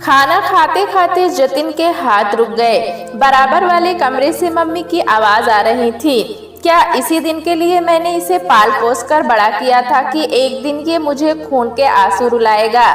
खाना खाते खाते जतिन के हाथ रुक गए। बराबर वाले कमरे से मम्मी की आवाज आ रही थी। क्या इसी दिन के लिए मैंने इसे पाल पोस कर बड़ा किया था कि एक दिन ये मुझे खून के आंसू रुलाएगा।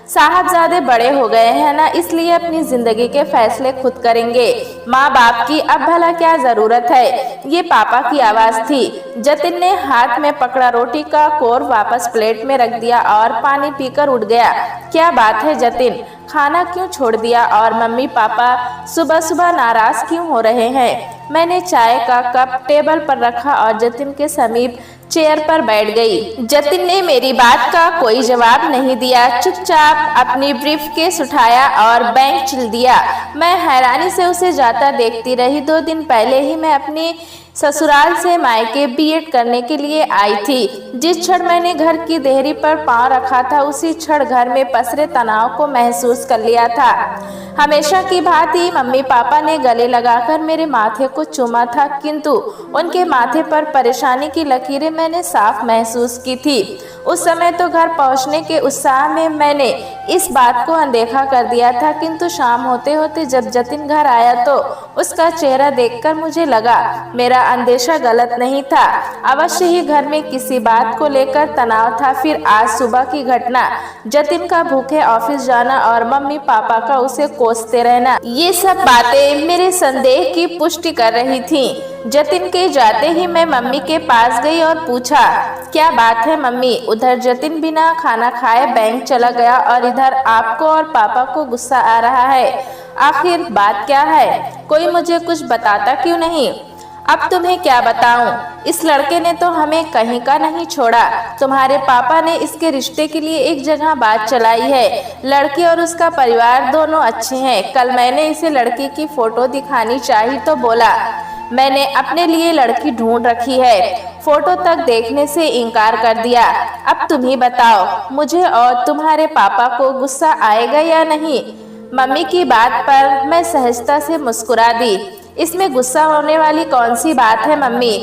साहबजादे बड़े हो गए हैं ना, इसलिए अपनी जिंदगी के फैसले खुद करेंगे। माँ बाप की अब भला क्या जरूरत है। ये पापा की आवाज थी। जतिन ने हाथ में पकड़ा रोटी का कोर वापस प्लेट में रख दिया और पानी पीकर उठ गया। क्या बात है जतिन, खाना क्यों छोड़ दिया और मम्मी पापा सुबह सुबह नाराज क्यों हो रहे हैं। मैंने चाय का कप टेबल पर रखा और जतिन के समीप चेयर पर बैठ गई। जतिन ने मेरी बात का कोई जवाब नहीं दिया। चुपचाप अपनी ब्रीफकेस उठाया और बैंक चल दिया। मैं हैरानी से उसे जाता देखती रही। 2 दिन पहले ही मैं अपनी ससुराल से मायके बीएड करने के लिए आई थी। जिस क्षण मैंने घर की देहरी पर पांव रखा था, उसी क्षण घर में पसरे तनाव को महसूस कर लिया था। हमेशा की भांति मम्मी पापा ने गले लगाकर मेरे माथे को चूमा था, किंतु उनके माथे पर परेशानी की लकीरें मैंने साफ महसूस की थी। उस समय तो घर पहुंचने के उत्साह में मैंने इस बात को अनदेखा कर दिया था, किंतु शाम होते होते जब जतिन घर आया तो उसका चेहरा देखकर मुझे लगा मेरा अंदेशा गलत नहीं था। अवश्य ही घर में किसी बात को लेकर तनाव था। फिर आज सुबह की घटना, जतिन का भूखे ऑफिस जाना और मम्मी पापा का उसे कोसते रहना, ये सब बातें मेरे संदेह की पुष्टि कर रही थीं। जतिन के जाते ही मैं मम्मी के पास गई और पूछा, क्या बात है मम्मी। उधर जतिन बिना खाना खाए बैंक चला गया और इधर आपको और पापा को गुस्सा आ रहा है। आखिर बात क्या है, कोई मुझे कुछ बताता क्यों नहीं। अब तुम्हें क्या बताऊं, इस लड़के ने तो हमें कहीं का नहीं छोड़ा। तुम्हारे पापा ने इसके रिश्ते के लिए एक जगह बात चलाई है। लड़की और उसका परिवार दोनों अच्छे हैं। कल मैंने इसे लड़की की फोटो दिखानी चाहिए तो बोला मैंने अपने लिए लड़की ढूंढ रखी है। फोटो तक देखने से इनकार कर दिया। अब तुम ही बताओ, मुझे और तुम्हारे पापा को गुस्सा आएगा या नहीं। मम्मी की बात पर मैं सहजता से मुस्कुरा दी। इसमें गुस्सा होने वाली कौन सी बात है मम्मी।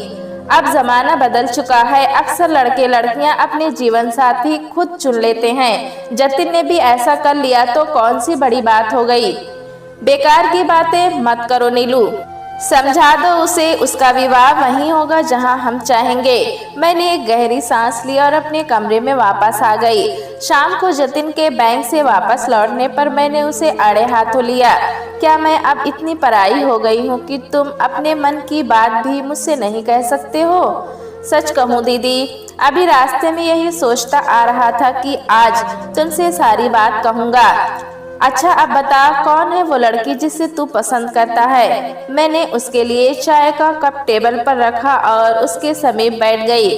अब जमाना बदल चुका है। अक्सर लड़के लड़कियां अपने जीवन साथी खुद चुन लेते हैं। जतिन ने भी ऐसा कर लिया तो कौन सी बड़ी बात हो गई। बेकार की बातें मत करो नीलू, समझा दो उसे, उसका विवाह वहीं होगा जहां हम चाहेंगे। मैंने एक गहरी सांस ली और अपने कमरे में वापस आ गई। शाम को जतिन के बैंक से वापस लौटने पर मैंने उसे आड़े हाथों लिया। क्या मैं अब इतनी पराई हो गई हूँ कि तुम अपने मन की बात भी मुझसे नहीं कह सकते हो। सच कहूँ दीदी, अभी रास्ते में यही सोचता आ रहा था कि आज तुमसे सारी बात कहूँगा। अच्छा अब बता, कौन है वो लड़की जिसे तू पसंद करता है। मैंने उसके लिए चाय का कप टेबल पर रखा और उसके समीप बैठ गई।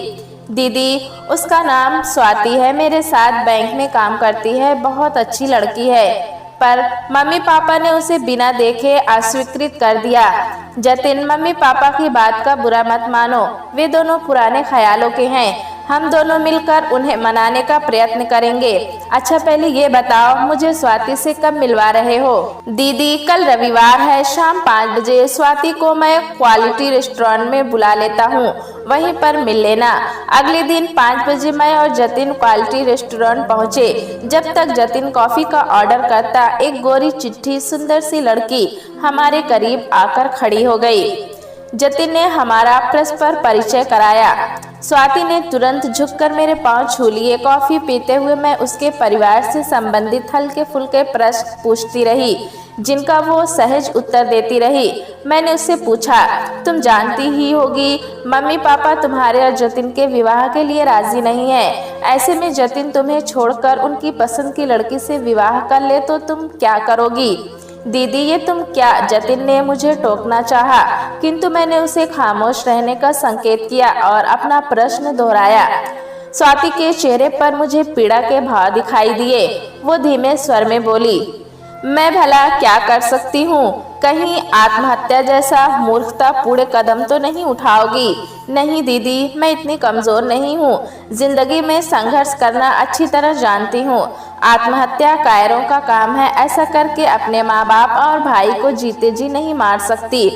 दीदी, उसका नाम स्वाति है, मेरे साथ बैंक में काम करती है, बहुत अच्छी लड़की है। पर मम्मी पापा ने उसे बिना देखे अस्वीकृत कर दिया। जतिन, मम्मी पापा की बात का बुरा मत मानो, वे दोनों पुराने ख्यालों के हैं। हम दोनों मिलकर उन्हें मनाने का प्रयत्न करेंगे। अच्छा पहले ये बताओ, मुझे स्वाति से कब मिलवा रहे हो। दीदी, कल रविवार है, शाम 5 बजे स्वाति को मैं क्वालिटी रेस्टोरेंट में बुला लेता हूँ, वहीं पर मिल लेना। अगले दिन 5 बजे मैं और जतिन क्वालिटी रेस्टोरेंट पहुँचे। जब तक जतिन कॉफी का ऑर्डर करता, एक गोरी चिट्ठी सुंदर सी लड़की हमारे करीब आकर खड़ी हो गई। जतिन ने हमारा परस्पर परिचय कराया। स्वाति ने तुरंत झुककर मेरे पांव छू लिए। कॉफी पीते हुए मैं उसके परिवार से संबंधित हल्के फुल्के प्रश्न पूछती रही, जिनका वो सहज उत्तर देती रही। मैंने उससे पूछा, तुम जानती ही होगी मम्मी पापा तुम्हारे और जतिन के विवाह के लिए राजी नहीं है। ऐसे में जतिन तुम्हें छोड़कर उनकी पसंद की लड़की से विवाह कर ले तो तुम क्या करोगी। दीदी, ये तुम क्या। जतिन ने मुझे टोकना चाहा, किंतु मैंने उसे खामोश रहने का संकेत किया और अपना प्रश्न दोहराया। स्वाति के चेहरे पर मुझे पीड़ा के भाव दिखाई दिए। वो धीमे स्वर में बोली, मैं भला क्या कर सकती हूँ। कहीं आत्महत्या जैसा मूर्खतापूर्ण कदम तो नहीं उठाओगी। नहीं दीदी, मैं इतनी कमजोर नहीं हूँ। जिंदगी में संघर्ष करना अच्छी तरह जानती हूँ। आत्महत्या कायरों का काम है। ऐसा करके अपने माँ बाप और भाई को जीते जी नहीं मार सकती।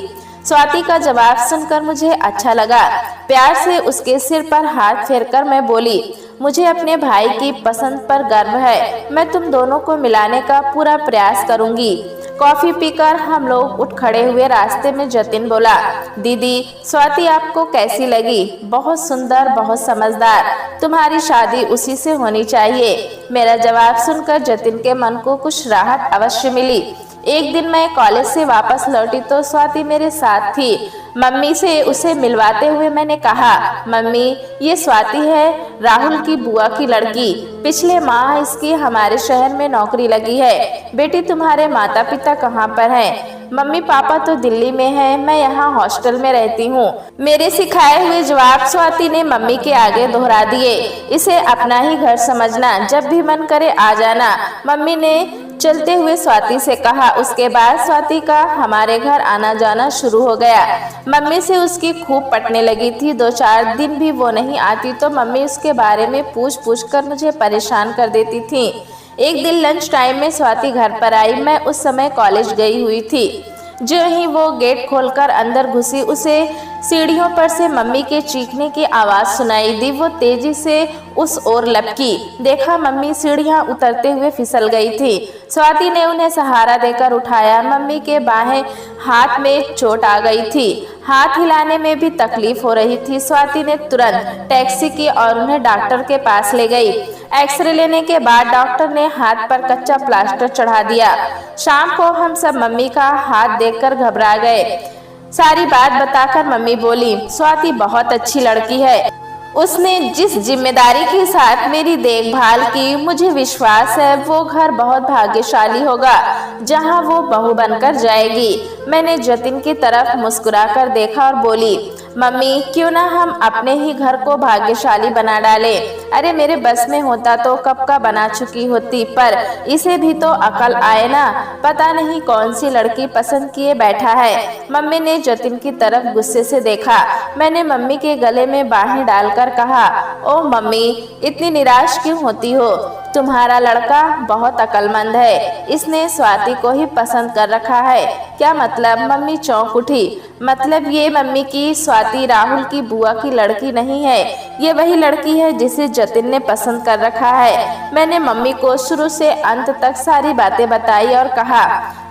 स्वाति का जवाब सुनकर मुझे अच्छा लगा। प्यार से उसके सिर पर हाथ फेरकर मैं बोली, मुझे अपने भाई की पसंद पर गर्व है। मैं तुम दोनों को मिलाने का पूरा प्रयास करूंगी। कॉफी पीकर हम लोग उठ खड़े हुए। रास्ते में जतिन बोला, दीदी स्वाति आपको कैसी लगी? बहुत सुंदर, बहुत समझदार। तुम्हारी शादी उसी से होनी चाहिए। मेरा जवाब सुनकर जतिन के मन को कुछ राहत अवश्य मिली। एक दिन मैं कॉलेज से वापस लौटी तो स्वाति मेरे साथ थी। मम्मी से उसे मिलवाते हुए मैंने कहा, मम्मी ये स्वाति है, राहुल की बुआ की लड़की। पिछले माह इसकी हमारे शहर में नौकरी लगी है। बेटी तुम्हारे माता पिता कहाँ पर हैं? मम्मी पापा तो दिल्ली में हैं, मैं यहाँ हॉस्टल में रहती हूँ। मेरे सिखाए हुए जवाब स्वाति ने मम्मी के आगे दोहरा दिए। इसे अपना ही घर समझना, जब भी मन करे आ जाना, मम्मी ने चलते हुए स्वाति से कहा। उसके बाद स्वाति का हमारे घर आना जाना शुरू हो गया। मम्मी से उसकी खूब पटने लगी थी। 2-4 दिन भी वो नहीं आती तो मम्मी उसके बारे में पूछ कर मुझे परेशान कर देती थी। एक दिन लंच टाइम में स्वाति घर पर आई। मैं उस समय कॉलेज गई हुई थी। जो ही वो गेट खोलकर अंदर घुसी, उसे सीढ़ियों पर से मम्मी के चीखने की आवाज सुनाई दी। वो तेजी से उस ओर लपकी। देखा मम्मी सीढ़ियां उतरते हुए फिसल गई थी। स्वाति ने उन्हें सहारा देकर उठाया। मम्मी के बाएं हाथ में चोट आ गई थी। हाथ हिलाने में भी तकलीफ हो रही थी। स्वाति ने तुरंत टैक्सी की और उन्हें डॉक्टर के पास ले गई। एक्सरे लेने के बाद डॉक्टर ने हाथ पर कच्चा प्लास्टर चढ़ा दिया। शाम को हम सब मम्मी का हाथ देखकर घबरा गए। सारी बात बताकर मम्मी बोली, स्वाति बहुत अच्छी लड़की है। उसने जिस जिम्मेदारी के साथ मेरी देखभाल की, मुझे विश्वास है वो घर बहुत भाग्यशाली होगा जहां वो बहू बनकर जाएगी। मैंने जतिन की तरफ मुस्कुराकर देखा और बोली, मम्मी क्यों ना हम अपने ही घर को भाग्यशाली बना डालें। अरे मेरे बस में होता तो कब का बना चुकी होती, पर इसे भी तो अकल आए ना। पता नहीं कौन सी लड़की पसंद किए बैठा है। मम्मी ने जतिन की तरफ गुस्से से देखा। मैंने मम्मी के गले में बाहें डालकर कहा, ओ मम्मी इतनी निराश क्यों होती हो? तुम्हारा लड़का बहुत अक्लमंद है। इसने स्वाति को ही पसंद कर रखा है। क्या मतलब? मम्मी चौंक उठी। मतलब ये मम्मी की स्वाति राहुल की बुआ की लड़की नहीं है। ये वही लड़की है जिसे जतिन ने पसंद कर रखा है। मैंने मम्मी को शुरू से अंत तक सारी बातें बताई और कहा,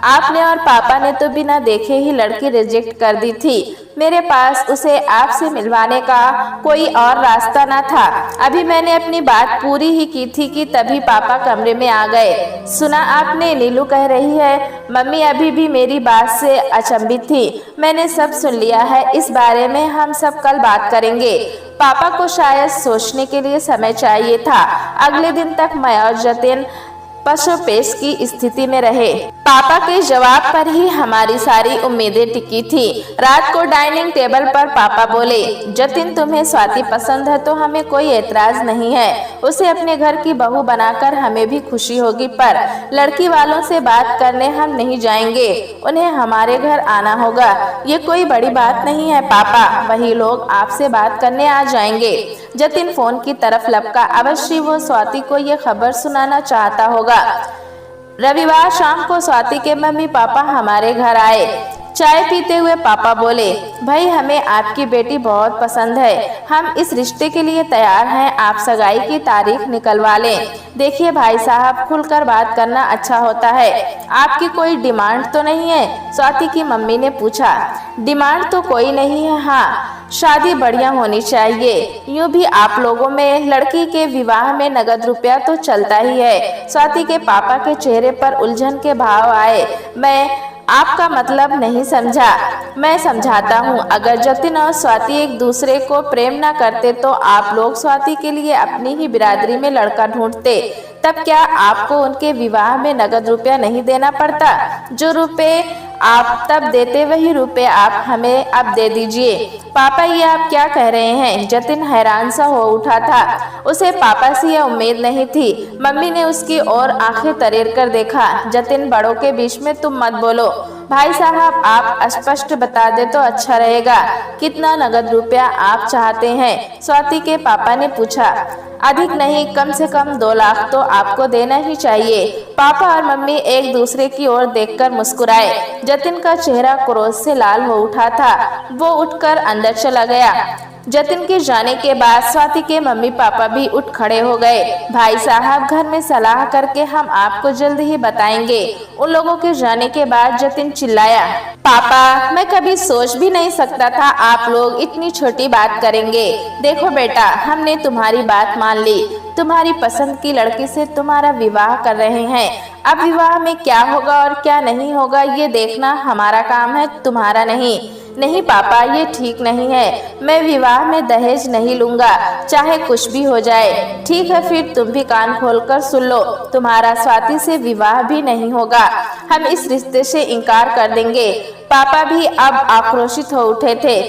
आपने और पापा ने तो बिना देखे ही लड़की रिजेक्ट कर दी थी। मेरे पास उसे आपसे मिलवाने का कोई और रास्ता ना था। अभी मैंने अपनी बात पूरी ही की थी कि तभी पापा कमरे में आ गए। सुना आपने? नीलू कह रही है। मम्मी अभी भी मेरी बात से अचंभित थी। मैंने सब सुन लिया है। इस बारे में हम सब कल बात करेंगे। पापा को शायद सोचने के लिए समय चाहिए था। अगले दिन तक मैं और जतिन पशुपेश की स्थिति में रहे। पापा के जवाब पर ही हमारी सारी उम्मीदें टिकी थी। रात को डाइनिंग टेबल पर पापा बोले, जतिन तुम्हें स्वाति पसंद है तो हमें कोई एतराज नहीं है। उसे अपने घर की बहू बनाकर हमें भी खुशी होगी, पर लड़की वालों से बात करने हम नहीं जाएंगे। उन्हें हमारे घर आना होगा। ये कोई बड़ी बात नहीं है पापा, वही लोग आपसे बात करने आ जाएंगे। जतिन फोन की तरफ लपका। अवश्य वो स्वाति को ये खबर सुनाना चाहता होगा। रविवार शाम को स्वाति के मम्मी पापा हमारे घर आए। चाय पीते हुए पापा बोले, भाई हमें आपकी बेटी बहुत पसंद है। हम इस रिश्ते के लिए तैयार हैं। आप सगाई की तारीख निकलवा लें। देखिए भाई साहब, खुलकर बात करना अच्छा होता है। आपकी कोई डिमांड तो नहीं है? स्वाति की मम्मी ने पूछा। डिमांड तो कोई नहीं है, हाँ शादी बढ़िया होनी चाहिए। यूं भी आप लोगों में लड़की के विवाह में नगद रुपया तो चलता ही है। स्वाति के पापा के चेहरे पर उलझन के भाव आए। मैं आपका मतलब नहीं समझा। मैं समझाता हूँ। अगर जतिन और स्वाति एक दूसरे को प्रेम न करते तो आप लोग स्वाति के लिए अपनी ही बिरादरी में लड़का ढूंढते। तब क्या आपको उनके विवाह में नगद रुपया नहीं देना पड़ता? जो रुपए आप तब देते वही रुपए आप हमें अब दे दीजिए। पापा ये आप क्या कह रहे हैं? जतिन हैरान सा हो उठा था। उसे पापा से यह उम्मीद नहीं थी। मम्मी ने उसकी ओर आंखें तरेर कर देखा। जतिन बड़ों के बीच में तुम मत बोलो। भाई साहब आप स्पष्ट बता दे तो अच्छा रहेगा। कितना नगद रुपया आप चाहते हैं? स्वाति के पापा ने पूछा। अधिक नहीं, कम से कम 2 लाख तो आपको देना ही चाहिए। पापा और मम्मी एक दूसरे की ओर देखकर मुस्कुराए। जतिन का चेहरा क्रोध से लाल हो उठा था। वो उठकर अंदर चला गया। जतिन के जाने के बाद स्वाति के मम्मी पापा भी उठ खड़े हो गए। भाई साहब, घर में सलाह करके हम आपको जल्द ही बताएंगे। उन लोगों के जाने के बाद जतिन चिल्लाया, पापा, मैं कभी सोच भी नहीं सकता था आप लोग इतनी छोटी बात करेंगे। देखो बेटा, हमने तुम्हारी बात मान ली। तुम्हारी पसंद की लड़की से तुम्हारा विवाह कर रहे हैं। अब विवाह में क्या होगा और क्या नहीं होगा ये देखना हमारा काम है, तुम्हारा नहीं। नहीं पापा, ये ठीक नहीं है। मैं विवाह में दहेज नहीं लूंगा, चाहे कुछ भी हो जाए। ठीक है, फिर तुम भी कान खोलकर सुन लो, तुम्हारा स्वाति से विवाह भी नहीं होगा। हम इस रिश्ते से इनकार कर देंगे। पापा भी अब आक्रोशित हो उठे थे।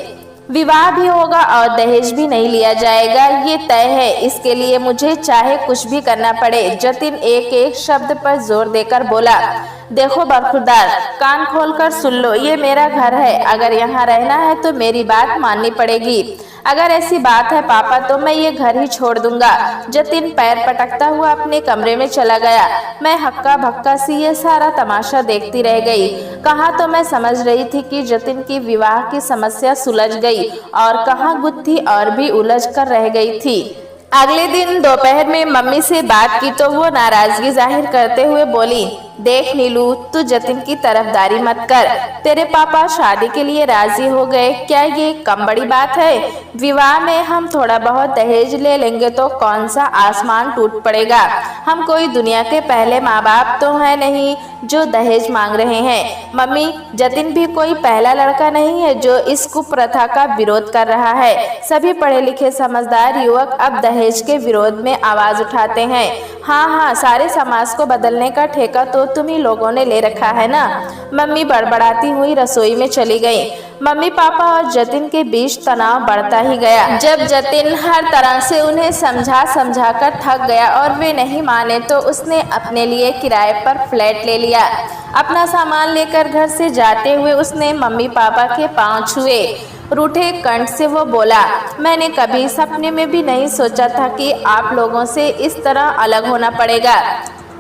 विवाह भी होगा और दहेज भी नहीं लिया जाएगा, ये तय है। इसके लिए मुझे चाहे कुछ भी करना पड़े। जतिन एक एक शब्द पर जोर देकर बोला, देखो बरखुरदार, कान खोलकर सुन लो, ये मेरा घर है। अगर यहाँ रहना है तो मेरी बात माननी पड़ेगी। अगर ऐसी बात है पापा, तो मैं ये घर ही छोड़ दूंगा। जतिन पैर पटकता हुआ अपने कमरे में चला गया। मैं हक्का भक्का सी ये सारा तमाशा देखती रह गई। कहाँ तो मैं समझ रही थी कि जतिन की विवाह की समस्या सुलझ गई और कहाँ गुत्थी और भी उलझ कर रह गई थी। अगले दिन दोपहर में मम्मी से बात की तो वो नाराजगी जाहिर करते हुए बोली, देख नीलू, तू जतिन की तरफदारी मत कर। तेरे पापा शादी के लिए राजी हो गए, क्या ये कम बड़ी बात है? विवाह में हम थोड़ा बहुत दहेज ले लेंगे तो कौन सा आसमान टूट पड़ेगा। हम कोई दुनिया के पहले माँ बाप तो है नहीं जो दहेज मांग रहे हैं। मम्मी, जतिन भी कोई पहला लड़का नहीं है जो इस कुप्रथा का विरोध कर रहा है। सभी पढ़े लिखे समझदार युवक अब दहेज के विरोध में आवाज उठाते हैं। हाँ, सारे समाज को बदलने का ठेका तो तुम ही लोगों ने ले रखा है ना। मम्मी बड़बड़ाती हुई रसोई में चली गई। मम्मी पापा और जतिन के बीच तनाव बढ़ता ही गया। जब जतिन हर तरह से उन्हें समझा कर थक गया और वे नहीं माने तो उसने अपने लिए किराए पर फ्लैट ले लिया। अपना सामान लेकर घर से जाते हुए उसने मम्मी पापा के पांव छुए। रूठे कंठ से वो बोला, मैंने कभी सपने में भी नहीं सोचा था कि आप लोगों से इस तरह अलग होना पड़ेगा।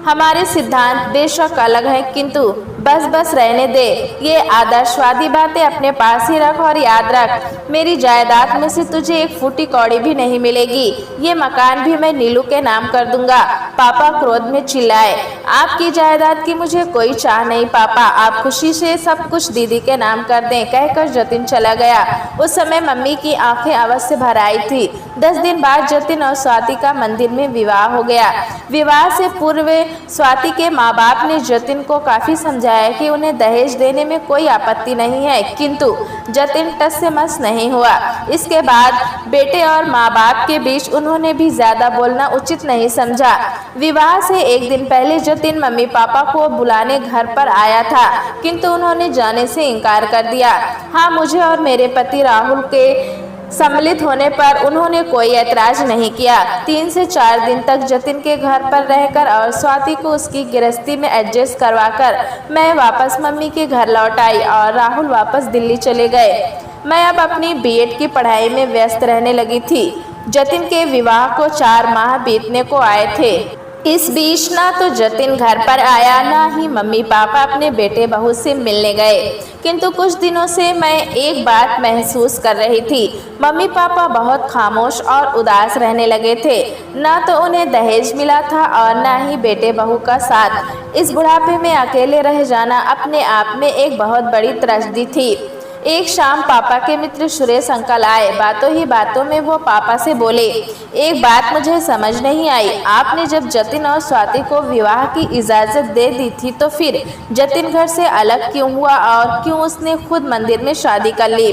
हमारे सिद्धांत बेशक अलग हैं, किंतु बस रहने दे। ये आदर्शवादी बातें अपने पास ही रख और याद रख, मेरी जायदाद में से तुझे एक फूटी कौड़ी भी नहीं मिलेगी। ये मकान भी मैं नीलू के नाम कर दूंगा। पापा क्रोध में चिल्लाए, आपकी जायदाद की मुझे कोई चाह नहीं पापा, आप खुशी से सब कुछ दीदी के नाम कर दें, कहकर जतिन चला गया। उस समय मम्मी की आंखें अवश्य से भर आई थी। 10 दिन बाद जतिन और स्वाति का मंदिर में विवाह हो गया। विवाह से पूर्व स्वाति के माँ बाप ने जतिन को काफी समझाया कि उन्हें दहेज देने में कोई आपत्ति नहीं है, किंतु जतिन टस से मस नहीं हुआ। इसके बाद बेटे और माँ बाप के बीच उन्होंने भी ज्यादा बोलना उचित नहीं समझा। विवाह से एक दिन पहले जतिन मम्मी पापा को बुलाने घर पर आया था, किंतु उन्होंने जाने से इनकार कर दिया। हाँ, मुझे और मेरे पति राहुल के सम्मिलित होने पर उन्होंने कोई ऐतराज नहीं किया। 3 से 4 दिन तक जतिन के घर पर रहकर और स्वाति को उसकी गृहस्थी में एडजस्ट करवाकर मैं वापस मम्मी के घर लौट आई और राहुल वापस दिल्ली चले गए। मैं अब अपनी बीएड की पढ़ाई में व्यस्त रहने लगी थी। जतिन के विवाह को 4 माह बीतने को आए थे। इस बीच ना तो जतिन घर पर आया, ना ही मम्मी पापा अपने बेटे बहू से मिलने गए। किंतु कुछ दिनों से मैं एक बात महसूस कर रही थी। मम्मी पापा बहुत खामोश और उदास रहने लगे थे। ना तो उन्हें दहेज मिला था और ना ही बेटे बहू का साथ। इस बुढ़ापे में अकेले रह जाना अपने आप में एक बहुत बड़ी त्रैजेडी थी। एक शाम पापा के मित्र सुरेश अंकल आए। बातों ही बातों में वो पापा से बोले, एक बात मुझे समझ नहीं आई, आपने जब जतिन और स्वाति को विवाह की इजाज़त दे दी थी तो फिर जतिन घर से अलग क्यों हुआ और क्यों उसने खुद मंदिर में शादी कर ली?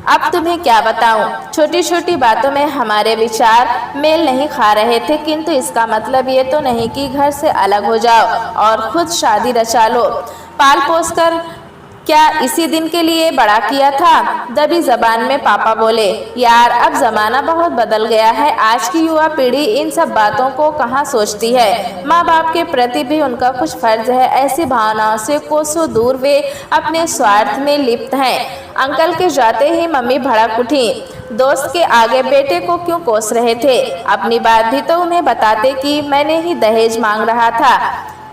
अब तुम्हें क्या बताऊं, छोटी छोटी बातों में हमारे विचार मेल नहीं खा रहे थे, किंतु इसका मतलब ये तो नहीं कि घर से अलग हो जाओ और खुद शादी रचा लो। पाल पोस कर क्या इसी दिन के लिए बड़ा किया था? दबी जबान में पापा बोले, यार अब जमाना बहुत बदल गया है। आज की युवा पीढ़ी इन सब बातों को कहाँ सोचती है। माँ बाप के प्रति भी उनका कुछ फर्ज है। ऐसी भावनाओं से कोसों दूर वे अपने स्वार्थ में लिप्त हैं। अंकल के जाते ही मम्मी भड़क उठी। दोस्त के आगे बेटे को क्यों कोस रहे थे? अपनी बात भी तो उन्हें बताते कि मैंने ही दहेज मांग रहा था।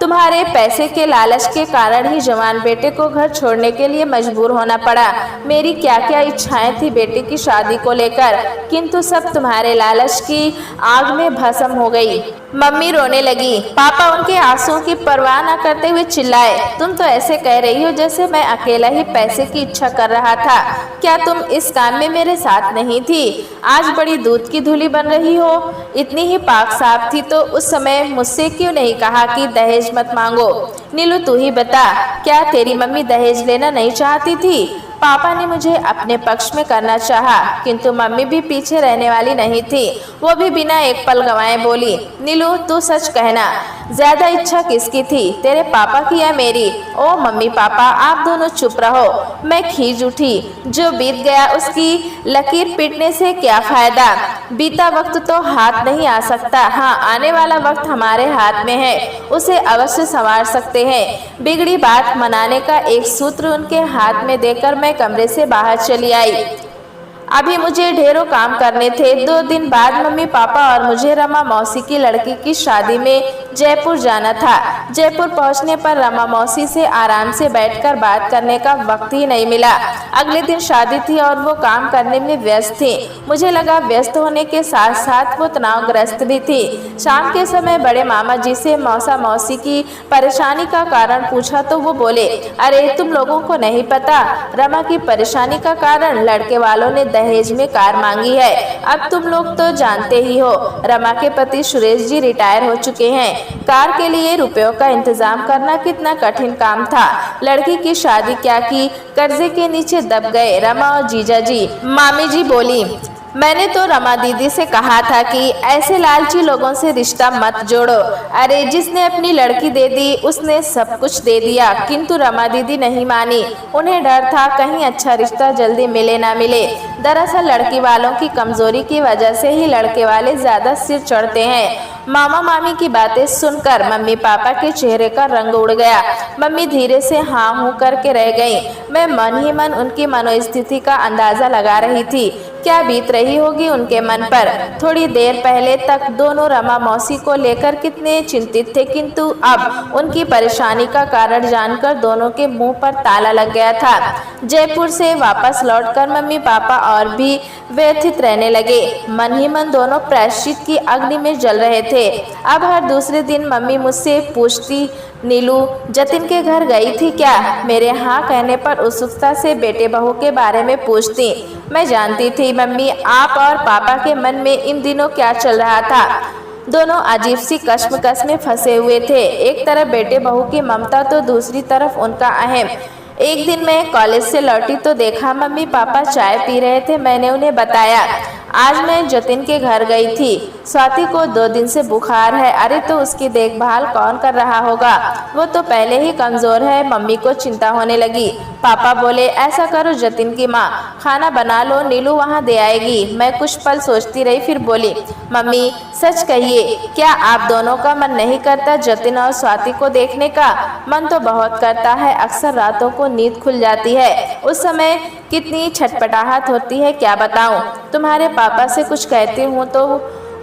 तुम्हारे पैसे के लालच के कारण ही जवान बेटे को घर छोड़ने के लिए मजबूर होना पड़ा। मेरी क्या क्या इच्छाएं थी बेटे की शादी को लेकर, किंतु सब तुम्हारे लालच की आग में भस्म हो गई। मम्मी रोने लगी। पापा उनके आंसुओं की परवाह न करते हुए चिल्लाए, तुम तो ऐसे कह रही हो जैसे मैं अकेला ही पैसे की इच्छा कर रहा था। क्या तुम इस काम में मेरे साथ नहीं थी? आज बड़ी दूध की धूली बन रही हो। इतनी ही पाक साफ थी तो उस समय मुझसे क्यों नहीं कहा कि दहेज मत मांगो? नीलू तू ही बता, क्या तेरी मम्मी दहेज लेना नहीं चाहती थी? पापा ने मुझे अपने पक्ष में करना चाहा, किंतु मम्मी भी पीछे रहने वाली नहीं थी। वो भी बिना एक पल गंवाए बोली, नीलू तू सच कहना, ज्यादा इच्छा किसकी थी, तेरे पापा की या मेरी? ओ मम्मी पापा आप दोनों चुप रहो। मैं खींच उठी। जो बीत गया उसकी लकीर पीटने से क्या फायदा? बीता वक्त तो हाथ नहीं आ सकता, हाँ आने वाला वक्त हमारे हाथ में है, उसे अवश्य संवार सकते हैं। बिगड़ी बात मनाने का एक सूत्र उनके हाथ में देकर मैं कमरे से बाहर चली आई। अभी मुझे ढेरों काम करने थे। 2 दिन बाद मम्मी पापा और मुझे रमा मौसी की लड़की की शादी में जयपुर जाना था। जयपुर पहुंचने पर रमा मौसी से आराम से बैठकर बात करने का वक्त ही नहीं मिला। अगले दिन शादी थी और वो काम करने में व्यस्त थी। मुझे लगा व्यस्त होने के साथ साथ वो तनावग्रस्त भी थी। शाम के समय बड़े मामा जी से मौसा मौसी की परेशानी का कारण पूछा तो वो बोले, अरे तुम लोगों को नहीं पता, रमा की परेशानी का कारण लड़के वालों ने दहेज में कार मांगी है। अब तुम लोग तो जानते ही हो, रमा के पति सुरेश जी रिटायर हो चुके हैं। कार के लिए रुपयों का इंतजाम करना कितना कठिन काम था। लड़की की शादी क्या की, कर्जे के नीचे दब गए रमा और जीजा जी। मामी जी बोली, मैंने तो रमा दीदी से कहा था कि ऐसे लालची लोगों से रिश्ता मत जोड़ो। अरे जिसने अपनी लड़की दे दी उसने सब कुछ दे दिया, किंतु रमा दीदी नहीं मानी। उन्हें डर था कहीं अच्छा रिश्ता जल्दी मिले ना मिले। दरअसल लड़की वालों की कमजोरी की वजह से ही लड़के वाले ज्यादा सिर चढ़ते हैं। मामा मामी की बातें सुनकर मम्मी पापा के चेहरे का रंग उड़ गया। मम्मी धीरे से हाँ हूँ करके रह गई। मैं मन ही मन उनकी मनोस्थिति का अंदाजा लगा रही थी। क्या बीत रही होगी उनके मन पर। थोड़ी देर पहले तक दोनों रमा मौसी को लेकर कितने चिंतित थे, किंतु अब उनकी परेशानी का कारण जानकर दोनों के मुंह पर ताला लग गया था। जयपुर से वापस लौटकर मम्मी पापा और भी व्यथित रहने लगे। मन ही मन दोनों प्रायश्चित की अग्नि में जल रहे थे। अब हर दूसरे दिन मम्मी मुझसे पूछती, नीलू जतिन के घर गई थी क्या? मेरे हाँ कहने पर उत्सुकता से बेटे बहू के बारे में पूछती। मैं जानती थी मम्मी आप और पापा के मन में इन दिनों क्या चल रहा था। दोनों अजीब सी कश्मकश में फंसे हुए थे। एक तरफ बेटे बहू की ममता तो दूसरी तरफ उनका अहम। एक दिन मैं कॉलेज से लौटी तो देखा मम्मी पापा चाय पी रहे थे। मैंने उन्हें बताया, आज मैं जतिन के घर गई थी। स्वाति को 2 दिन से बुखार है। अरे तो उसकी देखभाल कौन कर रहा होगा? वो तो पहले ही कमजोर है। मम्मी को चिंता होने लगी। पापा बोले, ऐसा करो जतिन की माँ खाना बना लो, नीलू वहाँ दे आएगी। मैं कुछ पल सोचती रही, फिर बोली, मम्मी सच कहिए, क्या आप दोनों का मन नहीं करता जतिन और स्वाति को देखने का? मन तो बहुत करता है। अक्सर रातों को नींद खुल जाती है। उस समय कितनी छटपटाहट होती है क्या बताऊं। तुम्हारे पापा से कुछ कहती हूँ तो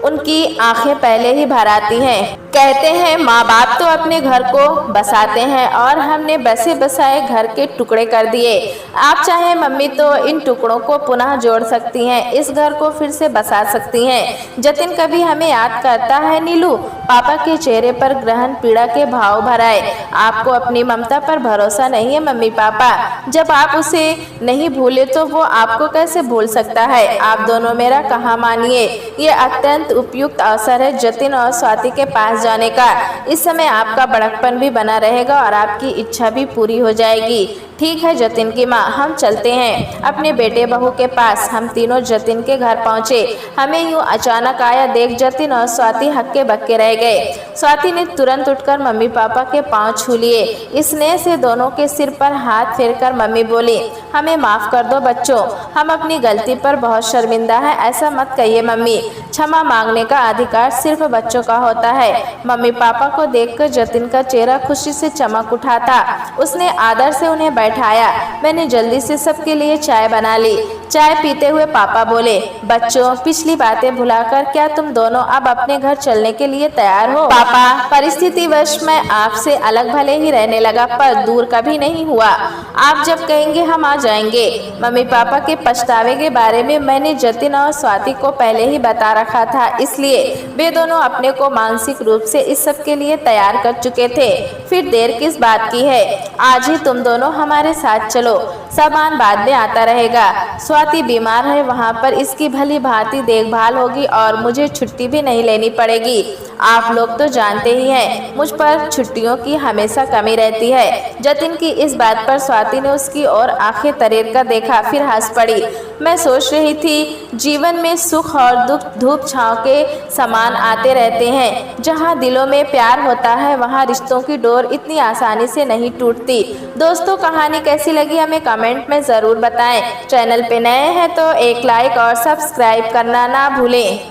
उनकी आंखें पहले ही भर आती हैं। कहते हैं माँ बाप तो अपने घर को बसाते हैं और हमने बसे बसाए घर के टुकड़े कर दिए। आप चाहे मम्मी तो इन टुकड़ों को पुनः जोड़ सकती हैं, इस घर को फिर से बसा सकती हैं। जतिन कभी हमें याद करता है नीलू? पापा के चेहरे पर ग्रहण पीड़ा के भाव भर आए। आपको अपनी ममता पर भरोसा नहीं है मम्मी पापा? जब आप उसे नहीं भूले तो वो आपको कैसे भूल सकता है? आप दोनों मेरा कहाँ मानिए। ये अत्यंत उपयुक्त अवसर है जतिन और स्वाति के पास जाने का। इस समय आपका बड़कपन भी बना रहेगा और आपकी इच्छा भी पूरी हो जाएगी। ठीक है जतिन की माँ, हम चलते हैं अपने बेटे बहू के पास। हम तीनों जतिन के घर पहुँचे। हमें यूँ अचानक आया देख जतिन और स्वाति हक्के बक्के रह गए। स्वाति ने तुरंत उठकर मम्मी पापा के पाँव छू लिए। स्नेह से दोनों के सिर पर हाथ फेरकर मम्मी बोली, हमें माफ़ कर दो बच्चों, हम अपनी गलती पर बहुत शर्मिंदा हैं। ऐसा मत कहिए मम्मी, क्षमा मांगने का अधिकार सिर्फ बच्चों का होता है। मम्मी पापा को देखकर जतिन का चेहरा खुशी से चमक उठा था। उसने आदर से उन्हें बैठाया। मैंने जल्दी से सबके लिए चाय बना ली। चाय पीते हुए पापा बोले, बच्चों पिछली बातें भुलाकर क्या तुम दोनों अब अपने घर चलने के लिए तैयार हो? पापा, परिस्थितिवश मैं आपसे अलग भले ही रहने लगा पर दूर कभी नहीं हुआ। आप जब कहेंगे हम आ जाएंगे। मम्मी पापा के पछतावे के बारे में मैंने जतिन और स्वाति को पहले ही बता रखा था, इसलिए वे दोनों अपने को मानसिक रूप से इस सब के लिए तैयार कर चुके थे। फिर देर किस बात की है, आज ही तुम दोनों हमारे साथ चलो, सामान बाद में आता रहेगा। स्वाति बीमार है, वहाँ पर इसकी भली भांति देखभाल होगी और मुझे छुट्टी भी नहीं लेनी पड़ेगी। आप लोग तो जानते ही हैं मुझ पर छुट्टियों की हमेशा कमी रहती है। जतिन की इस बात पर स्वाति ने उसकी ओर आंखें तरेर कर देखा, फिर हंस पड़ी। मैं सोच रही थी जीवन में सुख और दुख धूप छांव के समान आते रहते हैं। जहां दिलों में प्यार होता है वहां रिश्तों की डोर इतनी आसानी से नहीं टूटती। दोस्तों, कहानी कैसी लगी हमें कमेंट में ज़रूर बताएं। चैनल पे नए हैं तो एक लाइक और सब्सक्राइब करना ना भूलें।